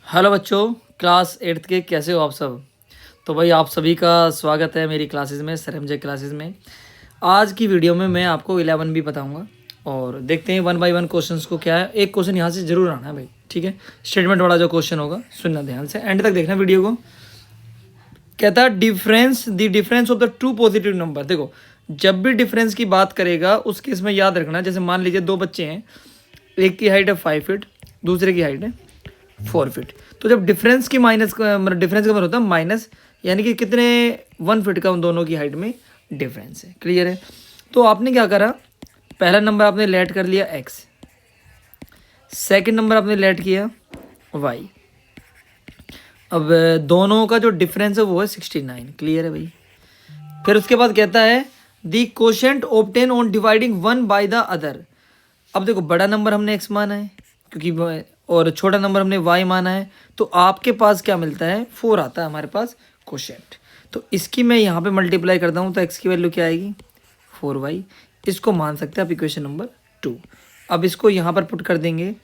Hello बच्चों, class 8th के कैसे हो आप सब। तो भाई आप सभी का स्वागत है मेरी क्लासेस में, सर एम जे क्लासेस में। आज की वीडियो में मैं आपको 11 भी बताऊंगा और देखते हैं 1 बाय 1 क्वेश्चंस को क्या है। एक क्वेश्चन यहाँ से जरूर आना है भाई, ठीक है। स्टेटमेंट वाला जो क्वेश्चन होगा सुनना ध्यान से, एंड तक देखना वीडियो को। कहता है difference of the two positive number. देखो, जब भी डिफरेंस की बात करेगा उस केस में याद रखना, जैसे मान लीजिए दो बच्चे हैं, एक की हाइट है 5 फीट, दूसरे की हाइट है 4 फीट। तो जब डिफरेंस की मतलब डिफरेंस का मतलब होता है माइनस, यानी कि कितने 1 फीट का उन दोनों की हाइट में डिफरेंस है। क्लियर है। तो आपने क्या करा, पहला नंबर आपने लेट कर लिया x, सेकंड नंबर आपने लेट किया y। अब दोनों का जो डिफरेंस है वो है 69। क्लियर है भाई। फिर उसके बाद कहता है the quotient obtained on dividing one by the other. अब देखो, बड़ा नंबर हमने x माना है क्योंकि, और छोटा नंबर हमने y माना है, तो आपके पास क्या मिलता है, 4 आता है हमारे पास कोशेंट। तो इसकी मैं यहाँ पे मल्टीप्लाई करता हूँ तो x की वैल्यू क्या आएगी, 4y। इसको मान सकते हैं आप इक्वेशन नंबर 2। अब इसको यहाँ पर पुट कर देंगे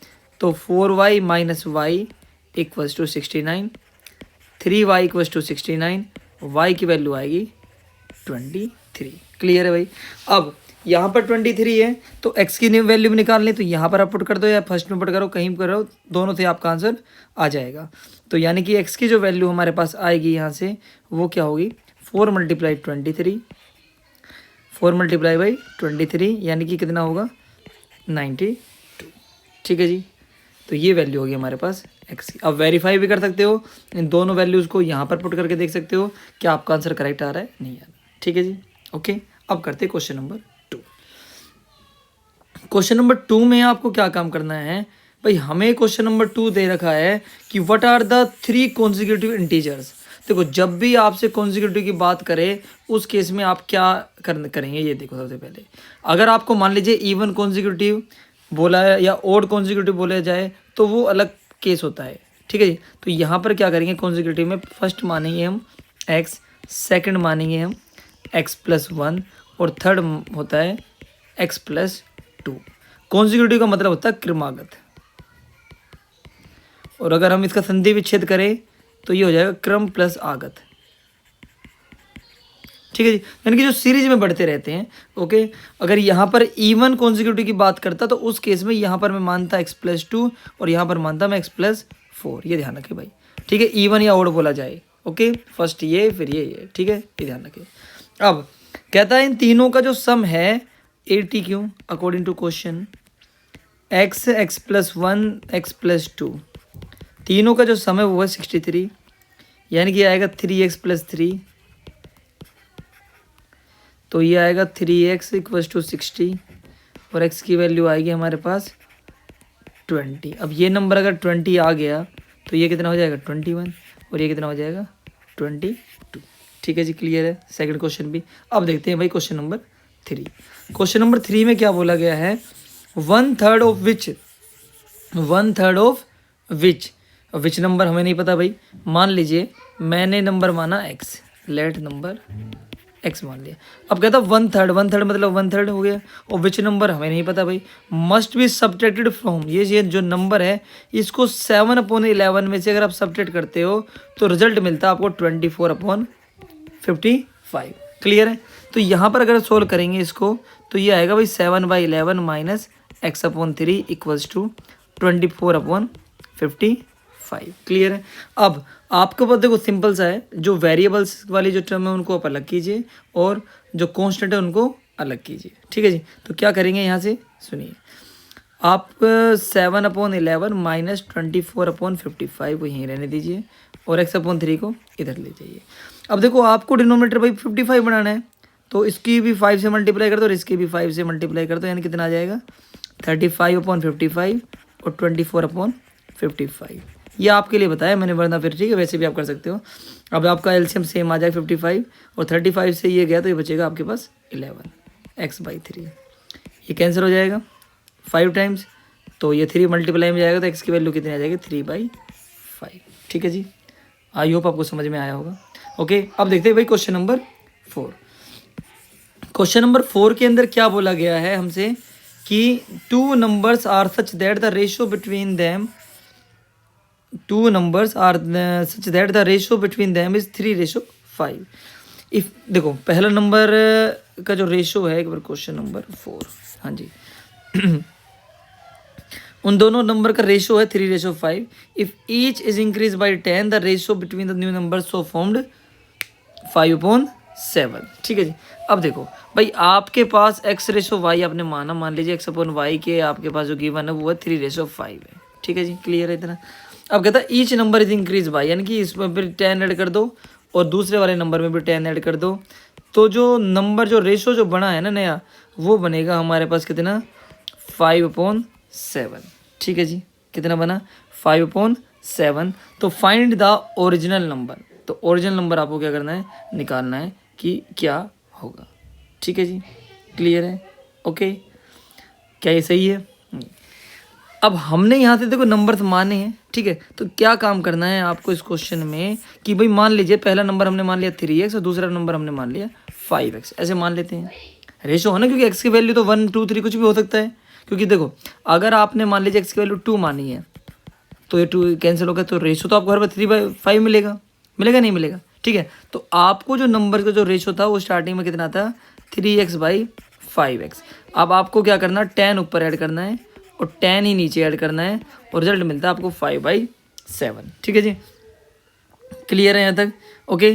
तो 4y minus y equals to 69, 3y equals to 69, y की वैल्यू आएगी 23। क्लियर है भाई। अब यहाँ पर 23 है तो x की वैल्यू भी निकालनी, तो यहाँ पर आप पुट कर दो या फर्स्ट में पुट करो, कहीं करो, दोनों से आपका आंसर आ जाएगा। तो यानी कि x की जो वैल्यू हमारे पास आएगी यहाँ से वो क्या होगी, 4 मल्टीप्लाई 23, 4 मल्टीप्लाई बाई 23, यानी कि कितना होगा 92। ठीक है जी। तो ये वैल्यू होगी हमारे पास x की। अब वेरीफाई भी कर सकते हो, इन दोनों वैल्यूज़ को यहाँ पर पुट करके देख सकते हो कि आपका आंसर करेक्ट आ रहा है नहीं आ रहा। ठीक है जी, ओके। अब करते हैं क्वेश्चन नंबर 2। क्वेश्चन नंबर 2 में आपको क्या काम करना है भाई, हमें क्वेश्चन नंबर 2 दे रखा है कि what are the 3 consecutive integers. देखो, जब भी आपसे कॉन्जिक्यूटिव की बात करे उस केस में आप क्या करेंगे, ये देखो। सबसे पहले अगर आपको मान लीजिए इवन कॉन्जिक्यूटिव बोला है या ओड कॉन्जिक्यूटिव बोला जाए तो वो अलग केस होता है। ठीक है जी। तो यहाँ पर क्या करेंगे, कॉन्जिक्यूटिव में फर्स्ट मानेंगे हम x, सेकंड मानेंगे हम x+1 और थर्ड होता है x+2। कॉन्जिक्यूटिव का मतलब होता है क्रमागत, और अगर हम इसका संधि विच्छेद करें तो ये हो जाएगा क्रम प्लस आगत। ठीक है जी, यानी कि जो सीरीज में बढ़ते रहते हैं। ओके, अगर यहाँ पर इवन कॉन्जिक्यूटिव की बात करता तो उस केस में यहाँ पर मैं मानता x+2 और यहाँ पर मानता मैं x+4। ये ध्यान रखें भाई। ठीक है, इवन या ओड बोला जाए। ओके, फर्स्ट ये फिर ये। ठीक है, ये ध्यान रखें। अब कहता है इन तीनों का जो सम है 80 क्यों, according to question x, x+1, x+2, तीनों का जो सम है वो है 63, यानी कि आएगा 3x+3, तो ये आएगा 3x इक्वल्स टू 60 और x की वैल्यू आएगी हमारे पास 20। अब ये नंबर अगर 20 आ गया तो ये कितना हो जाएगा 21 और ये कितना हो जाएगा 22। ठीक है जी, क्लियर है। सेकंड क्वेश्चन भी। अब देखते हैं भाई क्वेश्चन नंबर 3। क्वेश्चन नंबर 3 में क्या बोला गया है, 1/3 ऑफ विच नंबर हमें नहीं पता भाई। मान लीजिए मैंने नंबर माना x, लेट नंबर x मान लिया। अब कहता 1/3 मतलब 1/3 हो गया, और विच नंबर हमें नहीं पता भाई। मस्ट बी सब्ट्रैक्टेड फ्रॉम, ये जो नंबर है इसको 7/11 में से अगर आप सब्ट्रैक्ट करते हो तो रिजल्ट मिलता है आपको 24/55। क्लियर है। तो यहाँ पर अगर सोल्व करेंगे इसको तो ये आएगा भाई 7/11 minus x/3 equals to 24/55। Clear है। अब आपके पास देखो सिंपल सा है, जो वेरिएबल्स वाली जो टर्म है उनको आप अलग कीजिए और जो कांस्टेंट है उनको अलग कीजिए। ठीक है जी। तो क्या करेंगे यहाँ से सुनिए, आप 7/11 माइनस 24/55 को यहीं रहने दीजिए और x/3 को इधर ले जाइए। अब देखो आपको डिनोमिनेटर भाई 55 बनाना है, तो इसकी भी 5 से मल्टीप्लाई कर दो और इसकी भी 5 से मल्टीप्लाई कर दो, यानी कितना आ जाएगा 35/55 और 24/55। ये आपके लिए बताया मैंने, वरना फिर ठीक है वैसे भी आप कर सकते हो। अब आपका एलसीएम सेम आ जाए 55 और 35 से ये गया तो ये बचेगा आपके पास 11 x/3। ये कैंसिल हो जाएगा 5 टाइम्स, तो ये 3 मल्टीप्लाई में जाएगा तो x की वैल्यू कितनी आ जाएगी 3/5। ठीक है जी, आई होप आपको समझ में आया होगा। ओके, अब देखते हैं भाई क्वेश्चन नंबर 4। क्वेश्चन नंबर 4 के अंदर क्या बोला गया है हमसे कि 2 numbers are such that the ratio between them two numbers are such that the ratio between them is 3:5. If देखो पहला नंबर का जो रेशो है, एक बार क्वेश्चन नंबर 4, हाँ जी उन दोनों नंबर का रेशो है 3:5. If each is increase by 10 the ratio between the new number so formed 5/7. ठीक है जी. अब देखो भाई आपके पास x/y आपने मान लीजिए x/y के आपके पास जो गिवन है वो है 3:5 है. ठीक है जी, क्लियर है इतना. अब कहता है each number is increase by, यानी कि इसमें फिर 10 ऐड कर दो और दूसरे वाले नंबर में भी 10 ऐड कर दो, तो जो नंबर जो रेशो जो बना है ना नया, वो बनेगा हमारे पास कितना 5/7. ठीक है जी, कितना बना 5/7. तो फाइंड द ओरिजिनल नंबर. तो ओरिजिनल नंबर आपको क्या करना है, निकालना है कि क्या होगा. ठीक है जी, क्लियर है. ओके, क्या ये सही है. अब हमने यहाँ से देखो नंबर माने हैं. ठीक है, तो क्या काम करना है आपको इस क्वेश्चन में कि भाई मान लीजिए पहला नंबर हमने मान लिया 3x और दूसरा नंबर हमने मान लिया 5x. ऐसे मान लेते हैं, रेशो है ना, क्योंकि x की वैल्यू तो 1 2 3 कुछ भी हो सकता है. क्योंकि देखो अगर आपने मान लीजिए x की वैल्यू 2 मानी है तो ये 2 कैंसिल होगा, तो रेशो तो आपको हर बार 3/5 मिलेगा नहीं मिलेगा. ठीक है, तो आपको जो नंबर का जो रेशो था वो स्टार्टिंग में कितना था 3x/5x. अब आपको क्या करना, 10 ऊपर ऐड करना है और 10 ही नीचे ऐड करना है और रिजल्ट मिलता है आपको 5/7. ठीक है जी, क्लियर है यहाँ तक. ओके,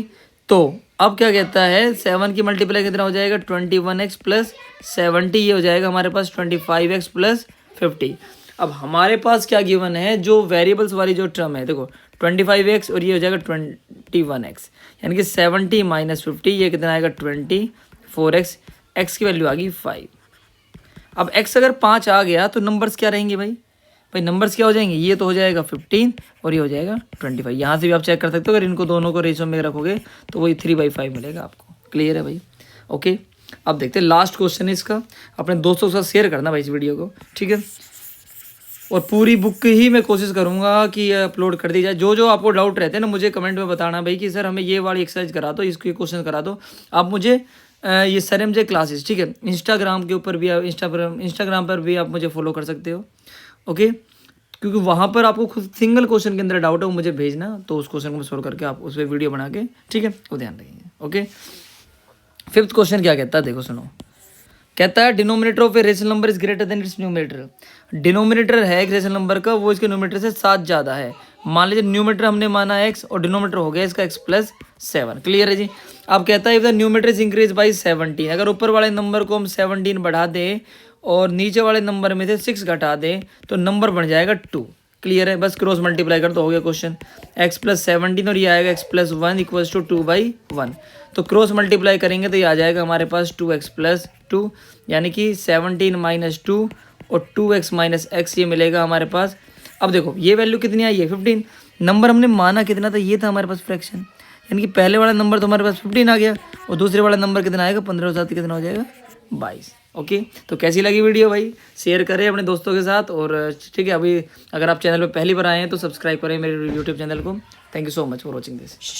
तो अब क्या कहता है 7 की मल्टीप्लाई कितना हो जाएगा 21x प्लस 70, ये हो जाएगा हमारे पास 25x प्लस 50. अब हमारे पास क्या गिवन है, जो वेरिएबल्स वाली जो टर्म है देखो 25x और ये हो जाएगा 21x, यानी कि 70 माइनस 50 ये कितना आएगा 24x. x की वैल्यू आ गई 5. अब x अगर 5 आ गया तो नंबर्स क्या रहेंगे भाई नंबर्स क्या हो जाएंगे, ये तो हो जाएगा 15 और ये हो जाएगा 25. यहाँ से भी आप चेक कर सकते हो, अगर इनको दोनों को रेशो में रखोगे तो वही 3/5 मिलेगा आपको. क्लियर है भाई. ओके, अब देखते हैं लास्ट क्वेश्चन है इसका. अपने दोस्तों के साथ शेयर करना भाई इस वीडियो को. ठीक है, और पूरी बुक ही मैं कोशिश करूँगा कि अपलोड कर दी जाए. जो आपको डाउट रहते हैं ना मुझे कमेंट में बताना भाई कि सर हमें ये वाली एक्सरसाइज करा दो, इसके क्वेश्चन करा दो. आप मुझे ये SRMJ क्लासेस, ठीक है, इंस्टाग्राम के ऊपर भी इंस्टाग्राम पर भी आप मुझे फॉलो कर सकते हो. ओके, क्योंकि वहाँ पर आपको खुद सिंगल क्वेश्चन के अंदर डाउट है वो मुझे भेजना, तो उस क्वेश्चन को सोल्व करके आप उस पर वीडियो बना के, ठीक है, वो ध्यान रखेंगे. ओके, 5th क्वेश्चन क्या कहता है देखो सुनो. कहता है denominator of a rational number is greater than it's numerator. Denominator है एक रेशनल नंबर का, वो इसके न्यूमरेटर से 7 ज़्यादा है. मान लीजिए न्यूमरेटर हमने माना x और डिनोमिनेटर हो गया इसका x+7. क्लियर है जी. अब कहता है if the numerator is increase by 17, अगर ऊपर वाले नंबर को हम 17 बढ़ा दें और नीचे वाले नंबर में से 6 घटा दें तो नंबर बन जाएगा 2. क्लियर है, बस क्रॉस मल्टीप्लाई कर तो हो गया क्वेश्चन. x+17 और ये आएगा x+1 इक्वल्स टू 2/1. तो क्रॉस मल्टीप्लाई करेंगे तो ये आ जाएगा हमारे पास 2x+2, यानी कि 17 माइनस 2 और 2x माइनस x ये मिलेगा हमारे पास. अब देखो ये वैल्यू कितनी आई है 15. नंबर हमने माना कितना था, ये था हमारे पास फ्रैक्शन, यानी कि पहले वाला नंबर तो हमारे पास 15 आ गया और दूसरे वाला नंबर कितना आएगा 15 के साथ कितना हो जाएगा 22. ओके, तो कैसी लगी वीडियो भाई, शेयर करें अपने दोस्तों के साथ. और ठीक है, अभी अगर आप चैनल पे पहली बार आए हैं तो सब्सक्राइब करें मेरे यूट्यूब चैनल को. Thank you so much for watching this.